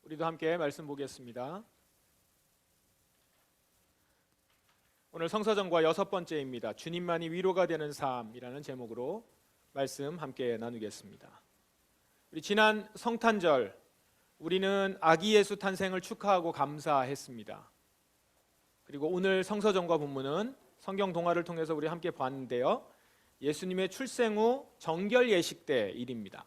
우리도 함께 말씀 보겠습니다. 오늘 성서정과 6번째입니다. 주님만이 위로가 되는 삶이라는 제목으로 말씀 함께 나누겠습니다. 우리 지난 성탄절 우리는 아기 예수 탄생을 축하하고 감사했습니다. 그리고 오늘 성서정과 본문은 성경 동화를 통해서 우리 함께 봤는데요, 예수님의 출생 후 정결 예식 때 일입니다.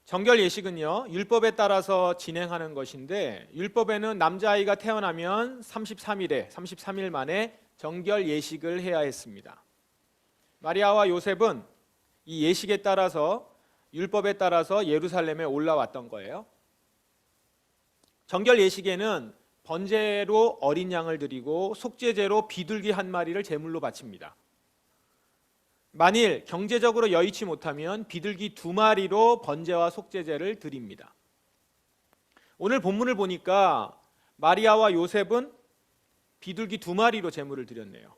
정결 예식은요, 율법에 따라서 진행하는 것인데, 율법에는 남자아이가 태어나면 33일 만에 정결 예식을 해야 했습니다. 마리아와 요셉은 이 예식에 따라서, 율법에 따라서 예루살렘에 올라왔던 거예요. 정결 예식에는 번제로 어린 양을 드리고 속죄제로 비둘기 한 마리를 제물로 바칩니다. 만일 경제적으로 여의치 못하면 비둘기 2마리로 번제와 속죄제를 드립니다. 오늘 본문을 보니까 마리아와 요셉은 비둘기 2마리로 제물을 드렸네요.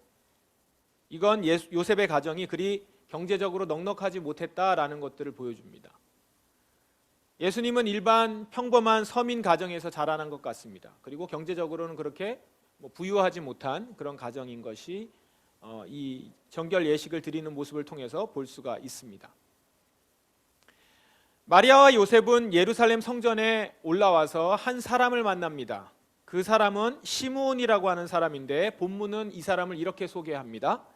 이건 요셉의 가정이 그리 경제적으로 넉넉하지 못했다라는 것들을 보여줍니다. 예수님은 일반 평범한 서민 가정에서 자라난 것 같습니다. 그리고 경제적으로는 그렇게 부유하지 못한 그런 가정인 것이 이 정결 예식을 드리는 모습을 통해서 볼 수가 있습니다. 마리아와 요셉은 예루살렘 성전에 올라와서 한 사람을 만납니다. 그 사람은 시므온이라고 하는 사람인데, 본문은 이 사람을 이렇게 소개합니다.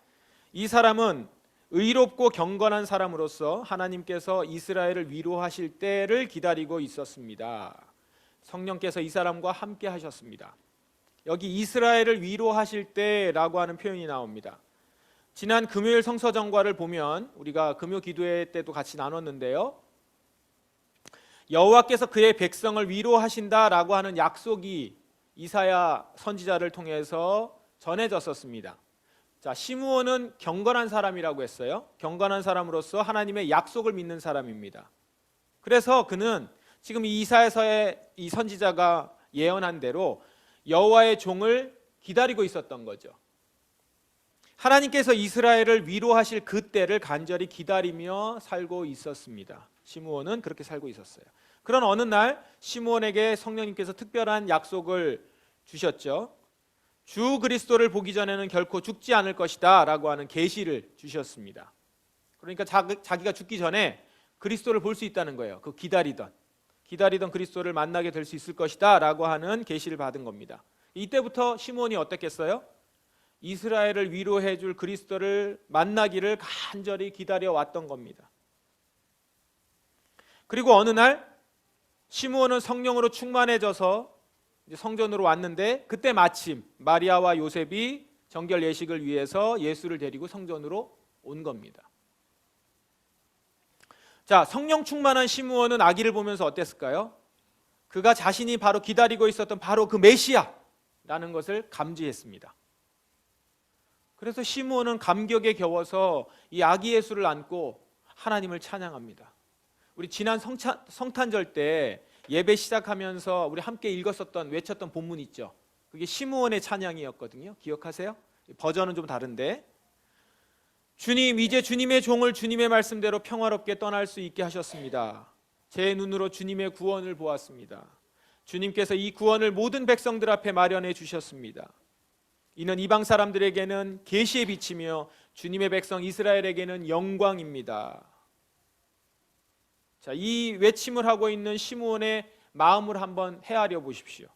이 사람은 의롭고 경건한 사람으로서 하나님께서 이스라엘을 위로하실 때를 기다리고 있었습니다. 성령께서 이 사람과 함께 하셨습니다. 여기 이스라엘을 위로하실 때라고 하는 표현이 나옵니다. 지난 금요일 성서정과를 보면 우리가 금요 기도회 때도 같이 나눴는데요, 여호와께서 그의 백성을 위로하신다라고 하는 약속이 이사야 선지자를 통해서 전해졌었습니다. 자, 시므온은 경건한 사람이라고 했어요. 경건한 사람으로서 하나님의 약속을 믿는 사람입니다. 그래서 그는 지금 이 이사야서의 이 선지자가 예언한 대로 여호와의 종을 기다리고 있었던 거죠. 하나님께서 이스라엘을 위로하실 그 때를 간절히 기다리며 살고 있었습니다. 시므온은 그렇게 살고 있었어요. 그런 어느 날 시므온에게 성령님께서 특별한 약속을 주셨죠. 주 그리스도를 보기 전에는 결코 죽지 않을 것이다 라고 하는 계시를 주셨습니다. 그러니까 자기가 죽기 전에 그리스도를 볼 수 있다는 거예요. 그 기다리던 그리스도를 만나게 될 수 있을 것이다 라고 하는 계시를 받은 겁니다. 이때부터 시므온이 어땠겠어요? 이스라엘을 위로해 줄 그리스도를 만나기를 간절히 기다려 왔던 겁니다. 그리고 어느 날 시므온은 성령으로 충만해져서 이제 성전으로 왔는데, 그때 마침 마리아와 요셉이 정결 예식을 위해서 예수를 데리고 성전으로 온 겁니다. 자, 성령 충만한 시므온은 아기를 보면서 어땠을까요? 그가 자신이 바로 기다리고 있었던 바로 그 메시아라는 것을 감지했습니다. 그래서 시므온은 감격에 겨워서 이 아기 예수를 안고 하나님을 찬양합니다. 우리 지난 성탄절 때 예배 시작하면서 우리 함께 읽었었던, 외쳤던 본문 있죠. 그게 시므온의 찬양이었거든요. 기억하세요? 버전은 좀 다른데, 주님, 이제 주님의 종을 주님의 말씀대로 평화롭게 떠날 수 있게 하셨습니다. 제 눈으로 주님의 구원을 보았습니다. 주님께서 이 구원을 모든 백성들 앞에 마련해 주셨습니다. 이는 이방 사람들에게는 계시의 빛이며 주님의 백성 이스라엘에게는 영광입니다. 자, 이 외침을 하고 있는 시므온의 마음을 한번 헤아려 보십시오.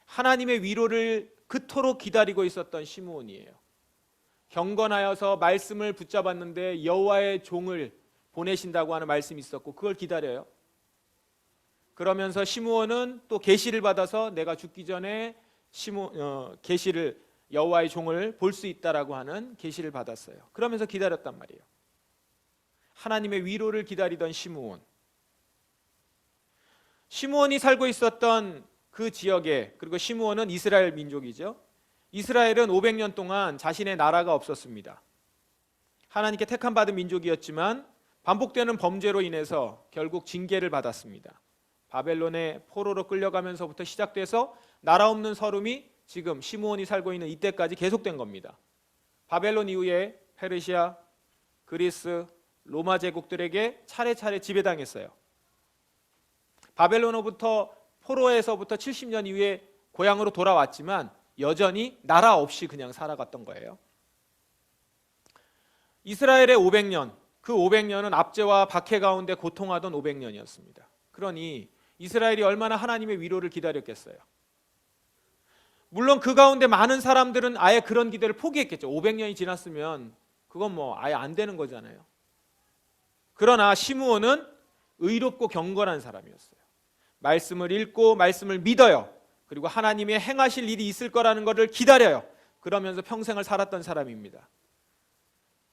하나님의 위로를 그토록 기다리고 있었던 시므온이에요. 경건하여서 말씀을 붙잡았는데 여호와의 종을 보내신다고 하는 말씀이 있었고 그걸 기다려요. 그러면서 시므온은 또 계시를 받아서 내가 죽기 전에 계시를, 여호와의 종을 볼 수 있다라고 하는 계시를 받았어요. 그러면서 기다렸단 말이에요. 하나님의 위로를 기다리던 시므온이 살고 있었던 그 지역에, 그리고 시므온은 이스라엘 민족이죠. 이스라엘은 500년 동안 자신의 나라가 없었습니다. 하나님께 택함받은 민족이었지만 반복되는 범죄로 인해서 결국 징계를 받았습니다. 바벨론의 포로로 끌려가면서부터 시작돼서 나라 없는 서름이 지금 시므온이 살고 있는 이때까지 계속된 겁니다. 바벨론 이후에 페르시아, 그리스, 로마 제국들에게 차례차례 지배당했어요. 바벨론으로부터 포로에서부터 70년 이후에 고향으로 돌아왔지만 여전히 나라 없이 그냥 살아갔던 거예요. 이스라엘의 500년, 그 500년은 압제와 박해 가운데 고통하던 500년이었습니다. 그러니 이스라엘이 얼마나 하나님의 위로를 기다렸겠어요. 물론 그 가운데 많은 사람들은 아예 그런 기대를 포기했겠죠. 500년이 지났으면 그건 뭐 아예 안 되는 거잖아요. 그러나 시므온은 의롭고 경건한 사람이었어요. 말씀을 읽고 말씀을 믿어요. 그리고 하나님의 행하실 일이 있을 거라는 것을 기다려요. 그러면서 평생을 살았던 사람입니다.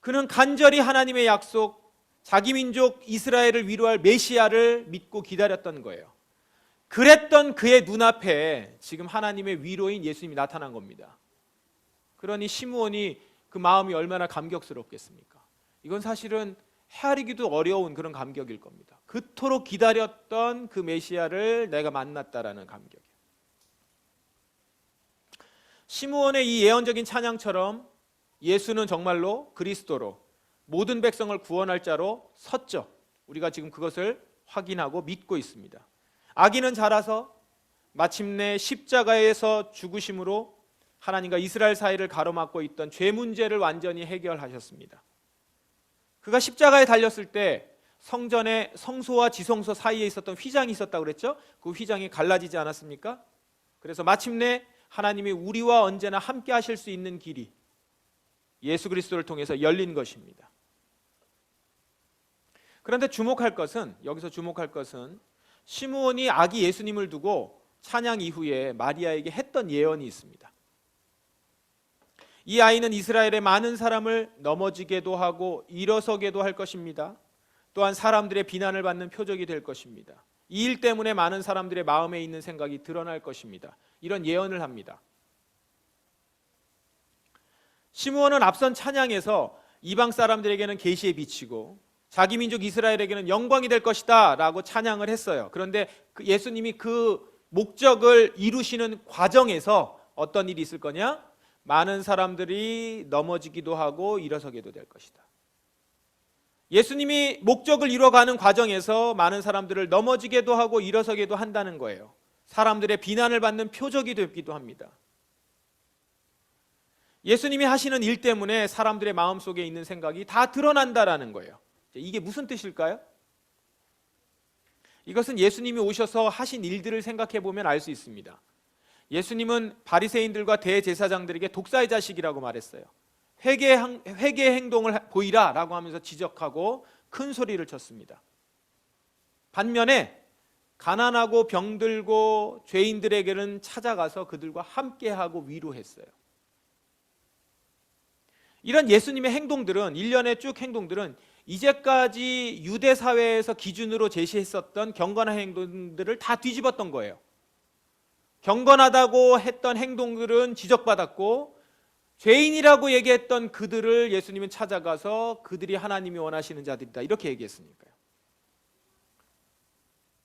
그는 간절히 하나님의 약속, 자기 민족 이스라엘을 위로할 메시아를 믿고 기다렸던 거예요. 그랬던 그의 눈앞에 지금 하나님의 위로인 예수님이 나타난 겁니다. 그러니 시므온이 그 마음이 얼마나 감격스럽겠습니까? 이건 사실은 헤아리기도 어려운 그런 감격일 겁니다. 그토록 기다렸던 그 메시아를 내가 만났다라는 감격이에요. 시므온의 이 예언적인 찬양처럼 예수는 정말로 그리스도로 모든 백성을 구원할 자로 섰죠. 우리가 지금 그것을 확인하고 믿고 있습니다. 악인은 자라서 마침내 십자가에서 죽으심으로 하나님과 이스라엘 사이를 가로막고 있던 죄 문제를 완전히 해결하셨습니다. 그가 십자가에 달렸을 때 성전의 성소와 지성소 사이에 있었던 휘장이 있었다고 그랬죠. 그 휘장이 갈라지지 않았습니까? 그래서 마침내 하나님이 우리와 언제나 함께 하실 수 있는 길이 예수 그리스도를 통해서 열린 것입니다. 그런데 여기서 주목할 것은 시므온이 아기 예수님을 두고 찬양 이후에 마리아에게 했던 예언이 있습니다. 이 아이는 이스라엘의 많은 사람을 넘어지게도 하고 일어서게도 할 것입니다. 또한 사람들의 비난을 받는 표적이 될 것입니다. 이 일 때문에 많은 사람들의 마음에 있는 생각이 드러날 것입니다. 이런 예언을 합니다. 시므온은 앞선 찬양에서 이방 사람들에게는 계시의 빛이고 자기 민족 이스라엘에게는 영광이 될 것이다 라고 찬양을 했어요. 그런데 예수님이 그 목적을 이루시는 과정에서 어떤 일이 있을 거냐? 많은 사람들이 넘어지기도 하고 일어서게도 될 것이다. 예수님이 목적을 이뤄가는 과정에서 많은 사람들을 넘어지게도 하고 일어서게도 한다는 거예요. 사람들의 비난을 받는 표적이 되기도 합니다. 예수님이 하시는 일 때문에 사람들의 마음속에 있는 생각이 다 드러난다라는 거예요. 이게 무슨 뜻일까요? 이것은 예수님이 오셔서 하신 일들을 생각해 보면 알 수 있습니다. 예수님은 바리새인들과 대제사장들에게 독사의 자식이라고 말했어요. 회개의 행동을 보이라 라고 하면서 지적하고 큰 소리를 쳤습니다. 반면에 가난하고 병들고 죄인들에게는 찾아가서 그들과 함께하고 위로했어요. 이런 예수님의 행동들은, 일련의 쭉 행동들은 이제까지 유대 사회에서 기준으로 제시했었던 경건한 행동들을 다 뒤집었던 거예요. 경건하다고 했던 행동들은 지적받았고 죄인이라고 얘기했던 그들을 예수님은 찾아가서 그들이 하나님이 원하시는 자들이다 이렇게 얘기했으니까요.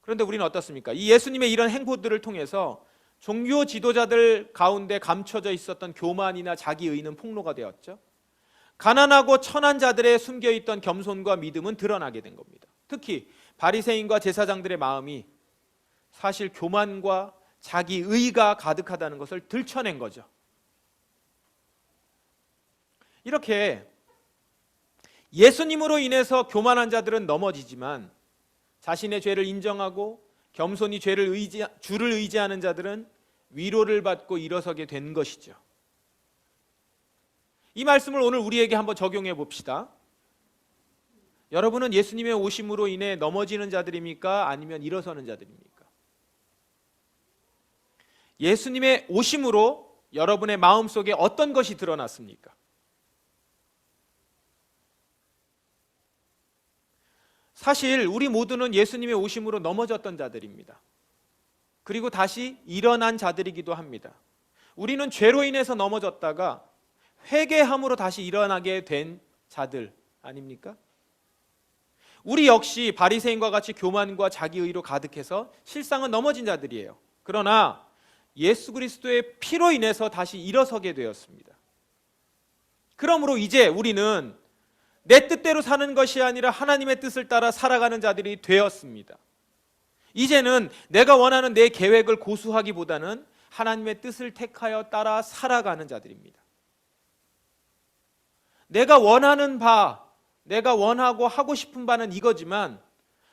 그런데 우리는 어떻습니까? 이 예수님의 이런 행보들을 통해서 종교 지도자들 가운데 감춰져 있었던 교만이나 자기의는 폭로가 되었죠. 가난하고 천한 자들의 숨겨있던 겸손과 믿음은 드러나게 된 겁니다. 특히 바리새인과 제사장들의 마음이 사실 교만과 자기의가 가득하다는 것을 들춰낸 거죠. 이렇게 예수님으로 인해서 교만한 자들은 넘어지지만 자신의 죄를 인정하고 겸손히 주를 의지하는 자들은 위로를 받고 일어서게 된 것이죠. 이 말씀을 오늘 우리에게 한번 적용해 봅시다. 여러분은 예수님의 오심으로 인해 넘어지는 자들입니까? 아니면 일어서는 자들입니까? 예수님의 오심으로 여러분의 마음속에 어떤 것이 드러났습니까? 사실 우리 모두는 예수님의 오심으로 넘어졌던 자들입니다. 그리고 다시 일어난 자들이기도 합니다. 우리는 죄로 인해서 넘어졌다가 회개함으로 다시 일어나게 된 자들 아닙니까? 우리 역시 바리새인과 같이 교만과 자기의로 가득해서 실상은 넘어진 자들이에요. 그러나 예수 그리스도의 피로 인해서 다시 일어서게 되었습니다. 그러므로 이제 우리는 내 뜻대로 사는 것이 아니라 하나님의 뜻을 따라 살아가는 자들이 되었습니다. 이제는 내가 원하는 내 계획을 고수하기보다는 하나님의 뜻을 택하여 따라 살아가는 자들입니다. 내가 원하는 바, 내가 원하고 하고 싶은 바는 이거지만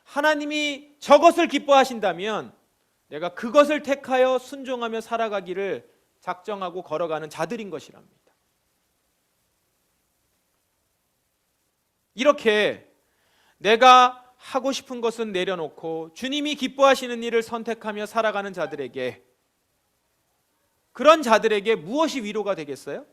하나님이 저것을 기뻐하신다면 내가 그것을 택하여 순종하며 살아가기를 작정하고 걸어가는 자들인 것이랍니다. 이렇게 내가 하고 싶은 것은 내려놓고 주님이 기뻐하시는 일을 선택하며 살아가는 자들에게, 그런 자들에게 무엇이 위로가 되겠어요?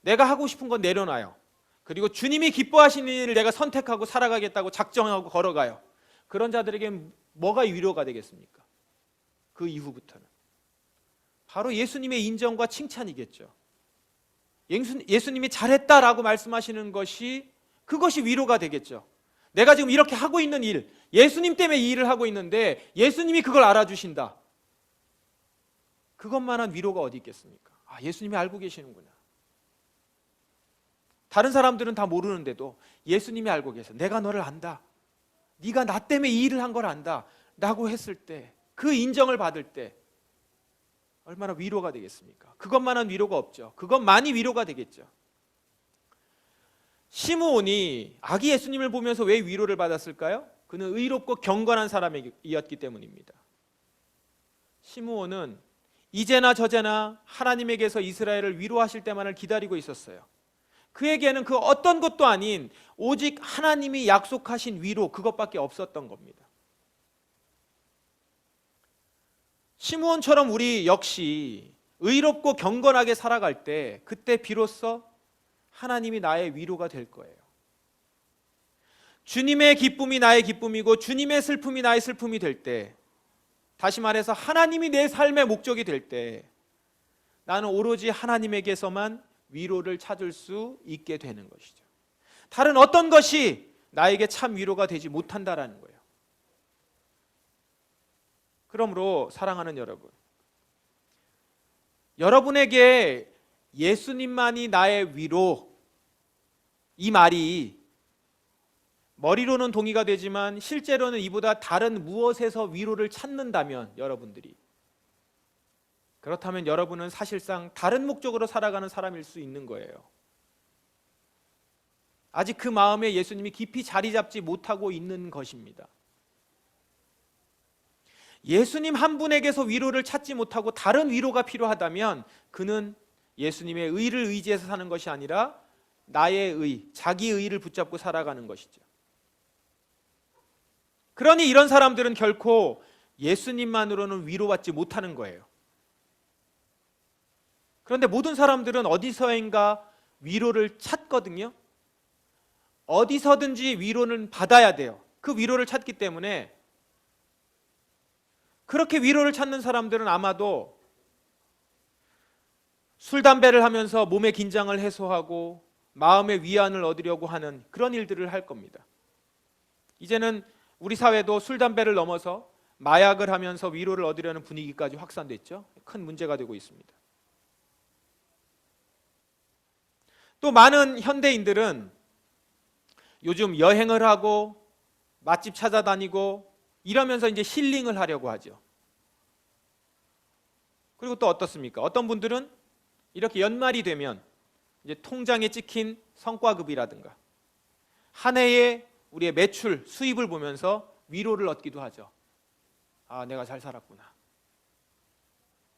내가 하고 싶은 건 내려놔요. 그리고 주님이 기뻐하시는 일을 내가 선택하고 살아가겠다고 작정하고 걸어가요. 그런 자들에게 뭐가 위로가 되겠습니까? 그 이후부터는 바로 예수님의 인정과 칭찬이겠죠. 예수님이 잘했다라고 말씀하시는 것이, 그것이 위로가 되겠죠. 내가 지금 이렇게 하고 있는 일, 예수님 때문에 이 일을 하고 있는데 예수님이 그걸 알아주신다. 그것만한 위로가 어디 있겠습니까? 아, 예수님이 알고 계시는구나. 다른 사람들은 다 모르는데도 예수님이 알고 계셔. 내가 너를 안다. 네가 나 때문에 이 일을 한 걸 안다 라고 했을 때, 그 인정을 받을 때 얼마나 위로가 되겠습니까? 그것만한 위로가 없죠. 그것만이 위로가 되겠죠. 시므온이 아기 예수님을 보면서 왜 위로를 받았을까요? 그는 의롭고 경건한 사람이었기 때문입니다. 시므온은 이제나 저제나 하나님에게서 이스라엘을 위로하실 때만을 기다리고 있었어요. 그에게는 그 어떤 것도 아닌 오직 하나님이 약속하신 위로, 그것밖에 없었던 겁니다. 시므온처럼 우리 역시 의롭고 경건하게 살아갈 때, 그때 비로소 하나님이 나의 위로가 될 거예요. 주님의 기쁨이 나의 기쁨이고 주님의 슬픔이 나의 슬픔이 될 때, 다시 말해서 하나님이 내 삶의 목적이 될 때, 나는 오로지 하나님에게서만 위로를 찾을 수 있게 되는 것이죠. 다른 어떤 것이 나에게 참 위로가 되지 못한다라는 거예요. 그러므로 사랑하는 여러분, 여러분에게 예수님만이 나의 위로, 이 말이 머리로는 동의가 되지만 실제로는 이보다 다른 무엇에서 위로를 찾는다면, 여러분들이 그렇다면 여러분은 사실상 다른 목적으로 살아가는 사람일 수 있는 거예요. 아직 그 마음에 예수님이 깊이 자리 잡지 못하고 있는 것입니다. 예수님 한 분에게서 위로를 찾지 못하고 다른 위로가 필요하다면 그는 예수님의 의를 의지해서 사는 것이 아니라 나의 의, 자기 의를 붙잡고 살아가는 것이죠. 그러니 이런 사람들은 결코 예수님만으로는 위로받지 못하는 거예요. 그런데 모든 사람들은 어디서인가 위로를 찾거든요. 어디서든지 위로는 받아야 돼요. 그 위로를 찾기 때문에, 그렇게 위로를 찾는 사람들은 아마도 술, 담배를 하면서 몸의 긴장을 해소하고 마음의 위안을 얻으려고 하는 그런 일들을 할 겁니다. 이제는 우리 사회도 술, 담배를 넘어서 마약을 하면서 위로를 얻으려는 분위기까지 확산됐죠. 큰 문제가 되고 있습니다. 또 많은 현대인들은 요즘 여행을 하고 맛집 찾아다니고 이러면서 이제 힐링을 하려고 하죠. 그리고 또 어떻습니까? 어떤 분들은 이렇게 연말이 되면 이제 통장에 찍힌 성과급이라든가 한 해의 우리의 매출, 수입을 보면서 위로를 얻기도 하죠. 아, 내가 잘 살았구나.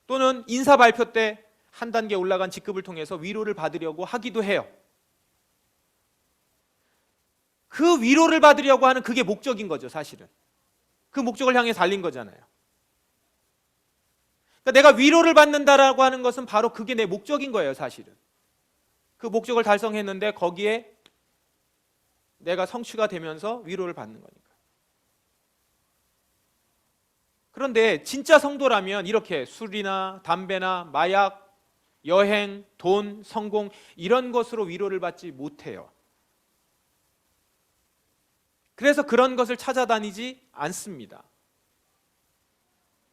또는 인사 발표 때 한 단계 올라간 직급을 통해서 위로를 받으려고 하기도 해요. 그 위로를 받으려고 하는 그게 목적인 거죠, 사실은. 그 목적을 향해 달린 거잖아요. 그러니까 내가 위로를 받는다라고 하는 것은 바로 그게 내 목적인 거예요, 사실은. 그 목적을 달성했는데 거기에 내가 성취가 되면서 위로를 받는 거니까. 그런데 진짜 성도라면 이렇게 술이나 담배나 마약, 여행, 돈, 성공 이런 것으로 위로를 받지 못해요. 그래서 그런 것을 찾아다니지 않습니다.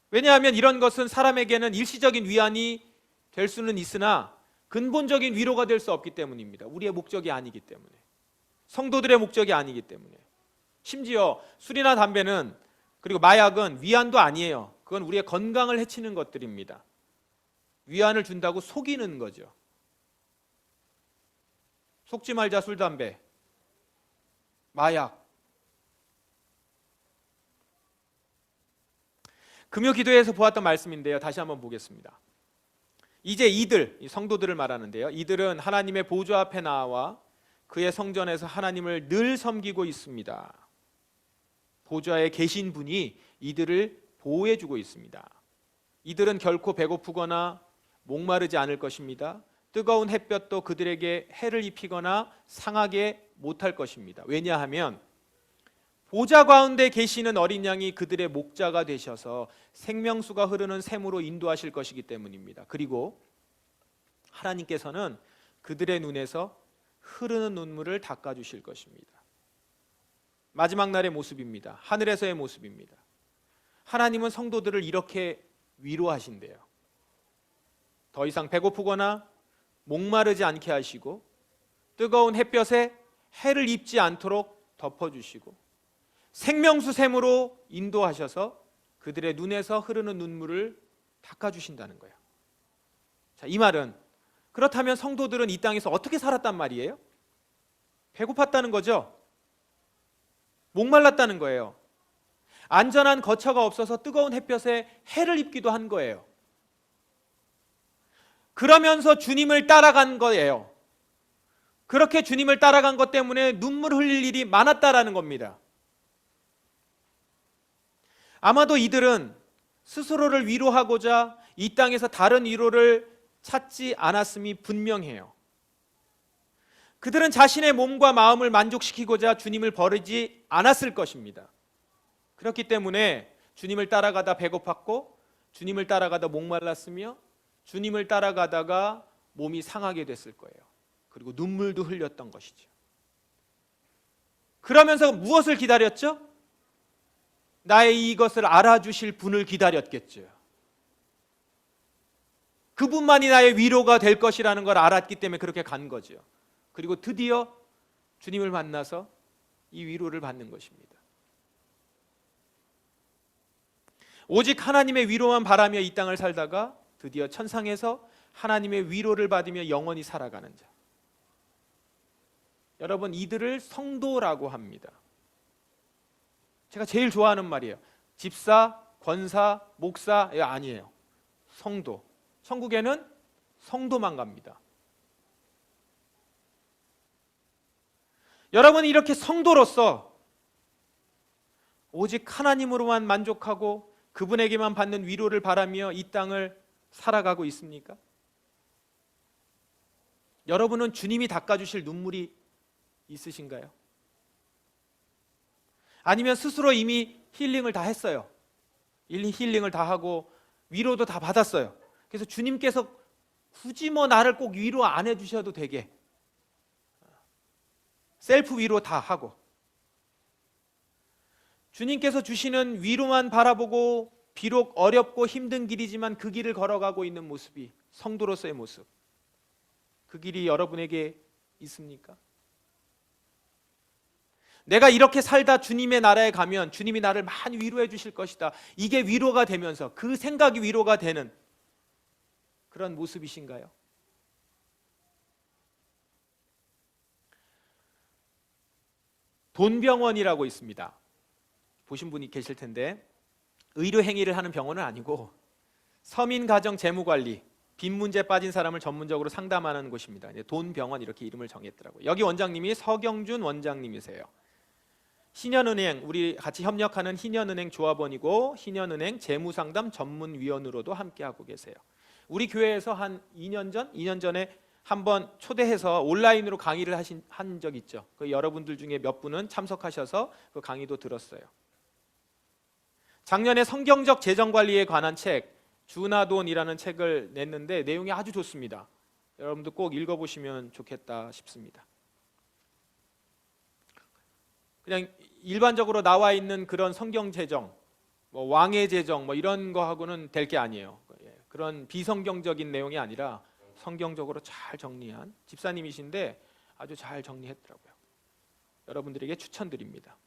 왜냐하면 이런 것은 사람에게는 일시적인 위안이 될 수는 있으나 근본적인 위로가 될 수 없기 때문입니다. 우리의 목적이 아니기 때문에, 성도들의 목적이 아니기 때문에. 심지어 술이나 담배는 그리고 마약은 위안도 아니에요. 그건 우리의 건강을 해치는 것들입니다. 위안을 준다고 속이는 거죠. 속지 말자 술, 담배, 마약. 금요 기도회에서 보았던 말씀인데요. 다시 한번 보겠습니다. 이제 이들, 성도들을 말하는데요. 이들은 하나님의 보좌 앞에 나와 그의 성전에서 하나님을 늘 섬기고 있습니다. 보좌에 계신 분이 이들을 보호해주고 있습니다. 이들은 결코 배고프거나 목마르지 않을 것입니다. 뜨거운 햇볕도 그들에게 해를 입히거나 상하게 못할 것입니다. 왜냐하면 보좌 가운데 계시는 어린 양이 그들의 목자가 되셔서 생명수가 흐르는 샘으로 인도하실 것이기 때문입니다. 그리고 하나님께서는 그들의 눈에서 흐르는 눈물을 닦아주실 것입니다. 마지막 날의 모습입니다. 하늘에서의 모습입니다. 하나님은 성도들을 이렇게 위로하신대요. 더 이상 배고프거나 목마르지 않게 하시고 뜨거운 햇볕에 해를 입지 않도록 덮어주시고 생명수 샘으로 인도하셔서 그들의 눈에서 흐르는 눈물을 닦아주신다는 거예요. 자, 이 말은 그렇다면 성도들은 이 땅에서 어떻게 살았단 말이에요? 배고팠다는 거죠. 목말랐다는 거예요. 안전한 거처가 없어서 뜨거운 햇볕에 해를 입기도 한 거예요. 그러면서 주님을 따라간 거예요. 그렇게 주님을 따라간 것 때문에 눈물 흘릴 일이 많았다라는 겁니다. 아마도 이들은 스스로를 위로하고자 이 땅에서 다른 위로를 찾지 않았음이 분명해요. 그들은 자신의 몸과 마음을 만족시키고자 주님을 버리지 않았을 것입니다. 그렇기 때문에 주님을 따라가다 배고팠고 주님을 따라가다 목말랐으며 주님을 따라가다가 몸이 상하게 됐을 거예요. 그리고 눈물도 흘렸던 것이죠. 그러면서 무엇을 기다렸죠? 나의 이것을 알아주실 분을 기다렸겠죠. 그분만이 나의 위로가 될 것이라는 걸 알았기 때문에 그렇게 간 거죠. 그리고 드디어 주님을 만나서 이 위로를 받는 것입니다. 오직 하나님의 위로만 바라며 이 땅을 살다가 드디어 천상에서 하나님의 위로를 받으며 영원히 살아가는 자. 여러분, 이들을 성도라고 합니다. 제가 제일 좋아하는 말이에요. 집사, 권사, 목사 아니에요. 성도. 천국에는 성도만 갑니다. 여러분, 이렇게 성도로서 오직 하나님으로만 만족하고 그분에게만 받는 위로를 바라며 이 땅을 살아가고 있습니까? 여러분은 주님이 닦아주실 눈물이 있으신가요? 아니면 스스로 이미 힐링을 다 했어요. 힐링을 다 하고 위로도 다 받았어요. 그래서 주님께서 굳이 나를 꼭 위로 안 해주셔도 되게 셀프 위로 다 하고 주님께서 주시는 위로만 바라보고 비록 어렵고 힘든 길이지만 그 길을 걸어가고 있는 모습이 성도로서의 모습, 그 길이 여러분에게 있습니까? 내가 이렇게 살다 주님의 나라에 가면 주님이 나를 많이 위로해 주실 것이다, 이게 위로가 되면서 그 생각이 위로가 되는 그런 모습이신가요? 돈병원이라고 있습니다. 보신 분이 계실 텐데 의료 행위를 하는 병원은 아니고 서민 가정 재무관리, 빚 문제 빠진 사람을 전문적으로 상담하는 곳입니다. 돈병원 이렇게 이름을 정했더라고요. 여기 원장님이 서경준 원장님이세요. 신현은행, 우리 같이 협력하는 신현은행 조합원이고 신현은행 재무상담 전문위원으로도 함께하고 계세요. 우리 교회에서 한 2년 전에 한번 초대해서 온라인으로 강의를 한 적 있죠. 여러분들 중에 몇 분은 참석하셔서 그 강의도 들었어요. 작년에 성경적 재정관리에 관한 책 주나돈이라는 책을 냈는데 내용이 아주 좋습니다. 여러분도 꼭 읽어보시면 좋겠다 싶습니다. 그냥 일반적으로 나와 있는 그런 성경 재정, 왕의 재정 이런 거하고는 될 게 아니에요. 그런 비성경적인 내용이 아니라 성경적으로 잘 정리한 집사님이신데 아주 잘 정리했더라고요. 여러분들에게 추천드립니다.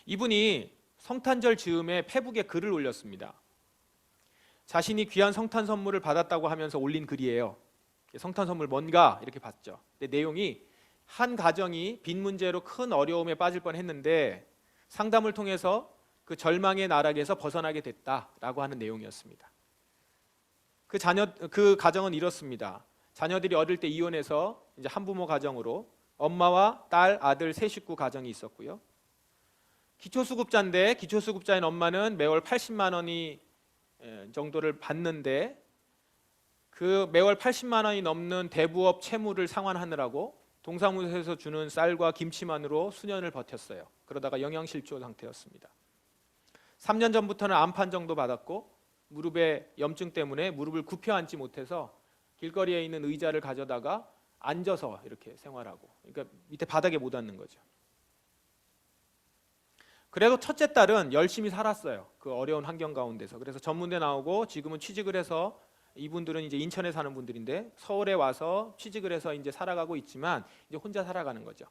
이분이 성탄절 즈음에 페북에 글을 올렸습니다. 자신이 귀한 성탄 선물을 받았다고 하면서 올린 글이에요. 성탄 선물 뭔가 이렇게 봤죠. 근데 내용이 한 가정이 빚 문제로 큰 어려움에 빠질 뻔했는데 상담을 통해서 그 절망의 나락에서 벗어나게 됐다라고 하는 내용이었습니다. 그 가정은 이렇습니다. 자녀들이 어릴 때 이혼해서 이제 한부모 가정으로 엄마와 딸, 아들 세 식구 가정이 있었고요. 기초수급자인데 기초수급자인 엄마는 매월 80만 원이 정도를 받는데 그 매월 80만 원이 넘는 대부업 채무를 상환하느라고 동사무소에서 주는 쌀과 김치만으로 수년을 버텼어요. 그러다가 영양실조 상태였습니다. 3년 전부터는 암 판정도 받았고 무릎에 염증 때문에 무릎을 굽혀 앉지 못해서 길거리에 있는 의자를 가져다가 앉아서 이렇게 생활하고, 그러니까 밑에 바닥에 못 앉는 거죠. 그래도 첫째 딸은 열심히 살았어요. 그 어려운 환경 가운데서. 그래서 전문대 나오고 지금은 취직을 해서, 이분들은 이제 인천에 사는 분들인데 서울에 와서 취직을 해서 이제 살아가고 있지만 이제 혼자 살아가는 거죠.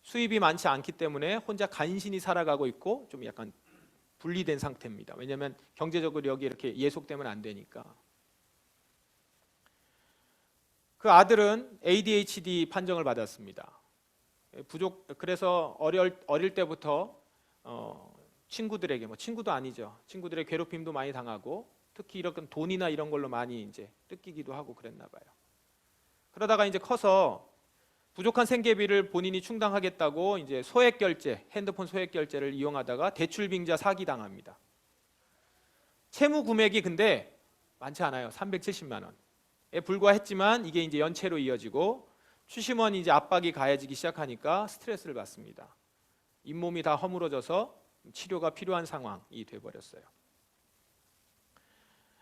수입이 많지 않기 때문에 혼자 간신히 살아가고 있고 좀 약간 분리된 상태입니다. 왜냐하면 경제적으로 여기 이렇게 예속되면 안 되니까. 그 아들은 ADHD 판정을 받았습니다. 그래서 어릴 때부터 친구들에게, 친구도 아니죠, 친구들의 괴롭힘도 많이 당하고 특히 이런 돈이나 이런 걸로 많이 이제 뜯기기도 하고 그랬나 봐요. 그러다가 이제 커서 부족한 생계비를 본인이 충당하겠다고 이제 소액 결제, 핸드폰 소액 결제를 이용하다가 대출 빙자 사기 당합니다. 채무 금액이 근데 많지 않아요. 370만 원에 불과했지만 이게 이제 연체로 이어지고 추심원 이제 압박이 가해지기 시작하니까 스트레스를 받습니다. 잇몸이 다 허물어져서 치료가 필요한 상황이 돼버렸어요.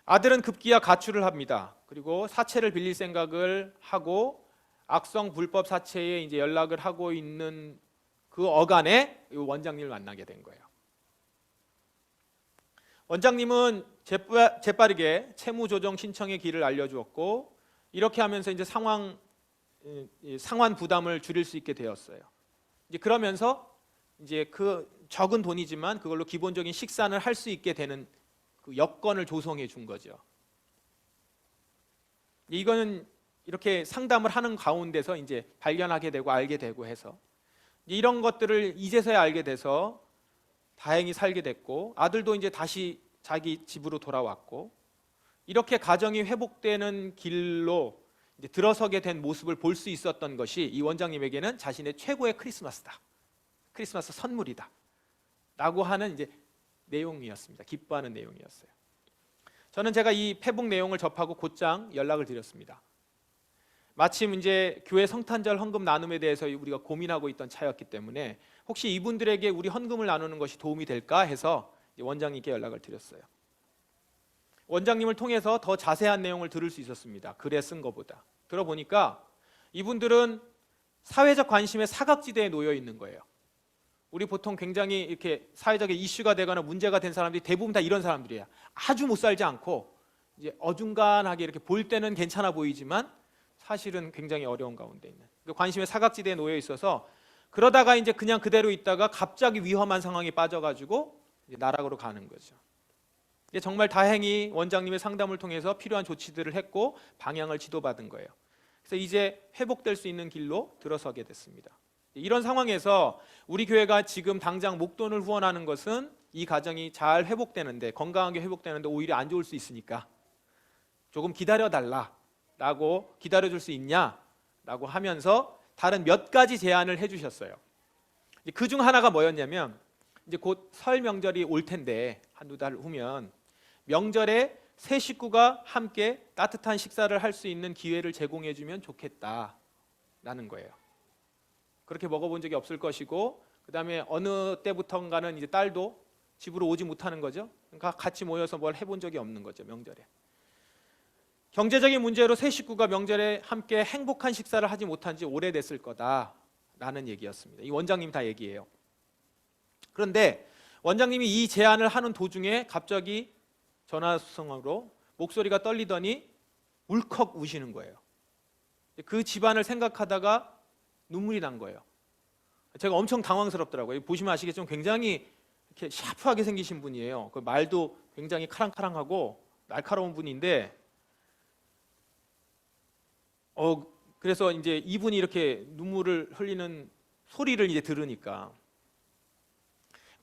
아들은 급기야 가출을 합니다. 그리고 사채를 빌릴 생각을 하고 악성 불법 사채에 이제 연락을 하고 있는 그 어간에 원장님을 만나게 된 거예요. 원장님은 재빠르게 채무 조정 신청의 길을 알려주었고 이렇게 하면서 이제 상환 부담을 줄일 수 있게 되었어요. 이제 그러면서 이제 그 적은 돈이지만 그걸로 기본적인 식사를 할 수 있게 되는 그 여건을 조성해 준 거죠. 이거는 이렇게 상담을 하는 가운데서 이제 발견하게 되고 알게 되고 해서 이런 것들을 이제서야 알게 돼서 다행히 살게 됐고 아들도 이제 다시 자기 집으로 돌아왔고 이렇게 가정이 회복되는 길로 이제 들어서게 된 모습을 볼 수 있었던 것이 이 원장님에게는 자신의 최고의 크리스마스다, 크리스마스 선물이다 라고 하는 이제 내용이었습니다. 기뻐하는 내용이었어요. 저는 제가 이 페북 내용을 접하고 곧장 연락을 드렸습니다. 마침 이제 교회 성탄절 헌금 나눔에 대해서 우리가 고민하고 있던 차였기 때문에 혹시 이분들에게 우리 헌금을 나누는 것이 도움이 될까 해서 원장님께 연락을 드렸어요. 원장님을 통해서 더 자세한 내용을 들을 수 있었습니다. 글에 쓴 것보다. 들어보니까 이분들은 사회적 관심의 사각지대에 놓여 있는 거예요. 우리 보통 굉장히 이렇게 사회적인 이슈가 되거나 문제가 된 사람들이 대부분 다 이런 사람들이에요. 아주 못 살지 않고 이제 어중간하게 이렇게 볼 때는 괜찮아 보이지만 사실은 굉장히 어려운 가운데 있는 관심의 사각지대에 놓여 있어서 그러다가 이제 그냥 그대로 있다가 갑자기 위험한 상황에 빠져가지고 이제 나락으로 가는 거죠. 정말 다행히 원장님의 상담을 통해서 필요한 조치들을 했고 방향을 지도받은 거예요. 그래서 이제 회복될 수 있는 길로 들어서게 됐습니다. 이런 상황에서 우리 교회가 지금 당장 목돈을 후원하는 것은 이 가정이 잘 회복되는데, 건강하게 회복되는데 오히려 안 좋을 수 있으니까 조금 기다려달라라고, 기다려줄 수 있냐라고 하면서 다른 몇 가지 제안을 해주셨어요. 그 중 하나가 뭐였냐면, 이제 곧 설 명절이 올 텐데 한두 달 후면 명절에 세 식구가 함께 따뜻한 식사를 할 수 있는 기회를 제공해주면 좋겠다라는 거예요. 그렇게 먹어본 적이 없을 것이고, 그 다음에 어느 때부턴가는 이제 딸도 집으로 오지 못하는 거죠. 그러니까 같이 모여서 뭘 해본 적이 없는 거죠, 명절에. 경제적인 문제로 세 식구가 명절에 함께 행복한 식사를 하지 못한 지 오래됐을 거다라는 얘기였습니다. 이 원장님 다 얘기예요. 그런데 원장님이 이 제안을 하는 도중에 갑자기 전화성으로 목소리가 떨리더니 울컥 우시는 거예요. 그 집안을 생각하다가 눈물이 난 거예요. 제가 엄청 당황스럽더라고요. 보시면 아시겠지만 굉장히 이렇게 샤프하게 생기신 분이에요. 그 말도 굉장히 카랑카랑하고 날카로운 분인데, 그래서 이제 이분이 이렇게 눈물을 흘리는 소리를 이제 들으니까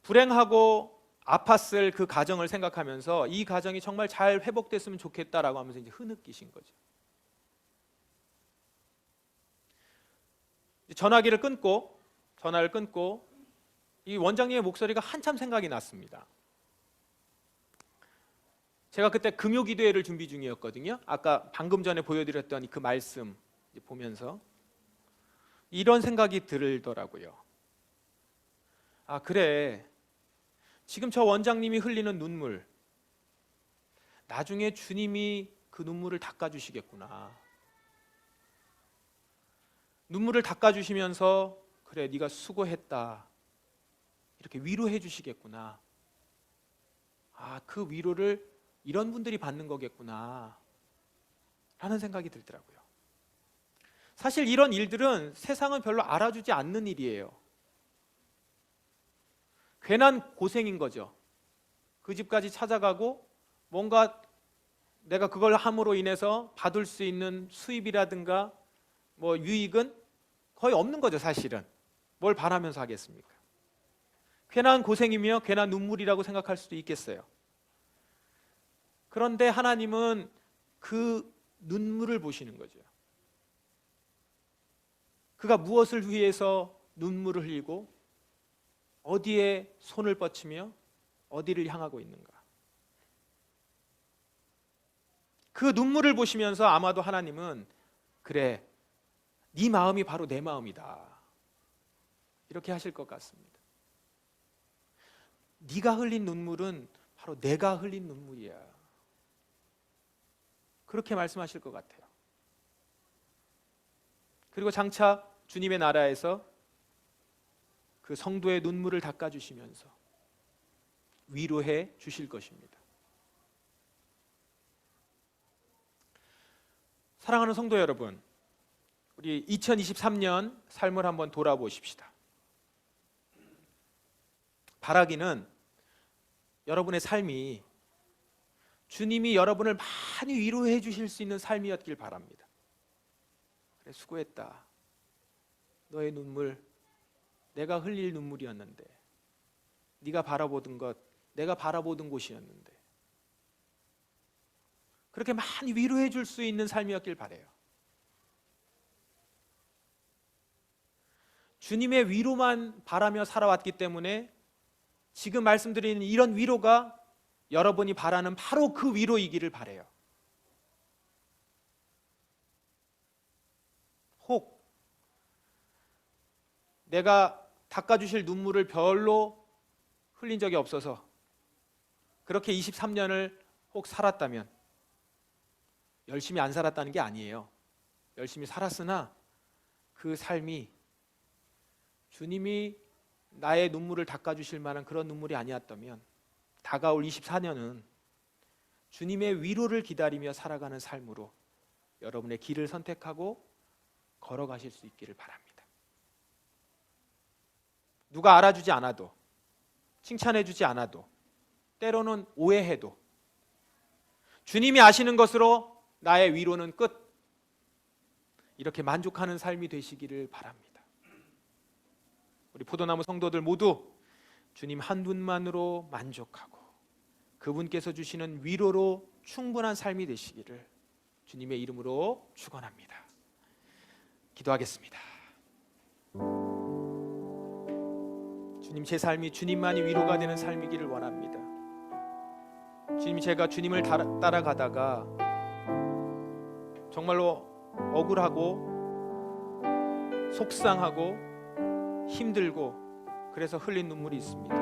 불행하고 아팠을 그 가정을 생각하면서 이 가정이 정말 잘 회복됐으면 좋겠다라고 하면서 이제 흐느끼신 거죠. 전화를 끊고 이 원장님의 목소리가 한참 생각이 났습니다. 제가 그때 금요기도회를 준비 중이었거든요. 아까 방금 전에 보여드렸던 그 말씀 보면서 이런 생각이 들더라고요. 아, 그래, 지금 저 원장님이 흘리는 눈물, 나중에 주님이 그 눈물을 닦아주시겠구나. 눈물을 닦아주시면서 그래, 네가 수고했다, 이렇게 위로해 주시겠구나. 아, 그 위로를 이런 분들이 받는 거겠구나 라는 생각이 들더라고요. 사실 이런 일들은 세상은 별로 알아주지 않는 일이에요. 괜한 고생인 거죠. 그 집까지 찾아가고 뭔가 내가 그걸 함으로 인해서 받을 수 있는 수입이라든가 뭐 유익은 거의 없는 거죠. 사실은 뭘 바라면서 하겠습니까? 괜한 고생이며 괜한 눈물이라고 생각할 수도 있겠어요. 그런데 하나님은 그 눈물을 보시는 거죠. 그가 무엇을 위해서 눈물을 흘리고 어디에 손을 뻗치며 어디를 향하고 있는가. 그 눈물을 보시면서 아마도 하나님은 그래, 네 마음이 바로 내 마음이다, 이렇게 하실 것 같습니다. 네가 흘린 눈물은 바로 내가 흘린 눈물이야, 그렇게 말씀하실 것 같아요. 그리고 장차 주님의 나라에서 그 성도의 눈물을 닦아주시면서 위로해 주실 것입니다. 사랑하는 성도 여러분, 우리 2023년 삶을 한번 돌아보십시다. 바라기는 여러분의 삶이 주님이 여러분을 많이 위로해 주실 수 있는 삶이었길 바랍니다. 그래, 수고했다. 너의 눈물, 내가 흘릴 눈물이었는데, 네가 바라보던 것, 내가 바라보던 곳이었는데, 그렇게 많이 위로해 줄 수 있는 삶이었길 바라요. 주님의 위로만 바라며 살아왔기 때문에 지금 말씀드리는 이런 위로가 여러분이 바라는 바로 그 위로이기를 바라요. 혹 내가 닦아주실 눈물을 별로 흘린 적이 없어서 그렇게 23년을 혹 살았다면, 열심히 안 살았다는 게 아니에요. 열심히 살았으나 그 삶이 주님이 나의 눈물을 닦아주실 만한 그런 눈물이 아니었다면 다가올 24년은 주님의 위로를 기다리며 살아가는 삶으로 여러분의 길을 선택하고 걸어가실 수 있기를 바랍니다. 누가 알아주지 않아도, 칭찬해주지 않아도, 때로는 오해해도 주님이 아시는 것으로 나의 위로는 끝, 이렇게 만족하는 삶이 되시기를 바랍니다. 우리 포도나무 성도들 모두 주님 한 분만으로 만족하고 그분께서 주시는 위로로 충분한 삶이 되시기를 주님의 이름으로 축원합니다. 기도하겠습니다. 주님, 제 삶이 주님만이 위로가 되는 삶이기를 원합니다. 주님, 제가 주님을 따라가다가 정말로 억울하고 속상하고 힘들고 그래서 흘린 눈물이 있습니다.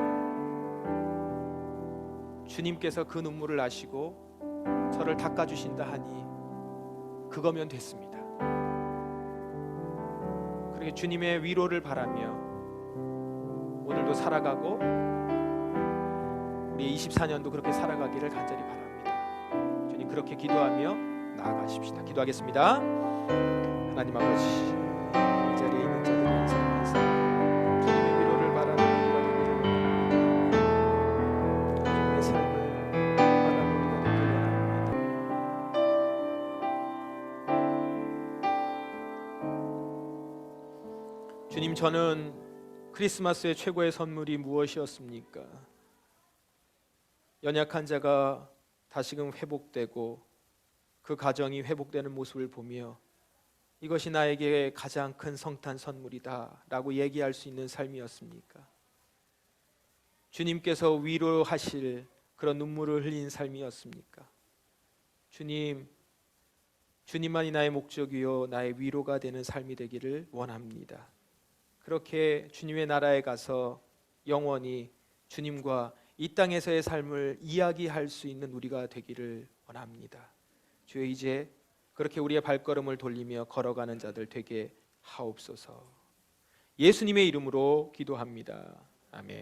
주님께서 그 눈물을 아시고 저를 닦아주신다 하니 그거면 됐습니다. 그렇게 주님의 위로를 바라며 오늘도 살아가고 우리 24년도 그렇게 살아가기를 간절히 바랍니다. 주님, 그렇게 기도하며 나아가십시다. 기도하겠습니다. 하나님 아버지, 이 자리에 있는 자들을 사랑하사 주님의 위로를 바라는 우리가 되기를 원합니다. 주님, 저는 크리스마스의 최고의 선물이 무엇이었습니까? 연약한 자가 다시금 회복되고 그 가정이 회복되는 모습을 보며 이것이 나에게 가장 큰 성탄 선물이다 라고 얘기할 수 있는 삶이었습니까? 주님께서 위로하실 그런 눈물을 흘린 삶이었습니까? 주님, 주님만이 나의 목적이요 나의 위로가 되는 삶이 되기를 원합니다. 그렇게 주님의 나라에 가서 영원히 주님과 이 땅에서의 삶을 이야기할 수 있는 우리가 되기를 원합니다. 주여, 이제 그렇게 우리의 발걸음을 돌리며 걸어가는 자들 되게 하옵소서. 예수님의 이름으로 기도합니다. 아멘.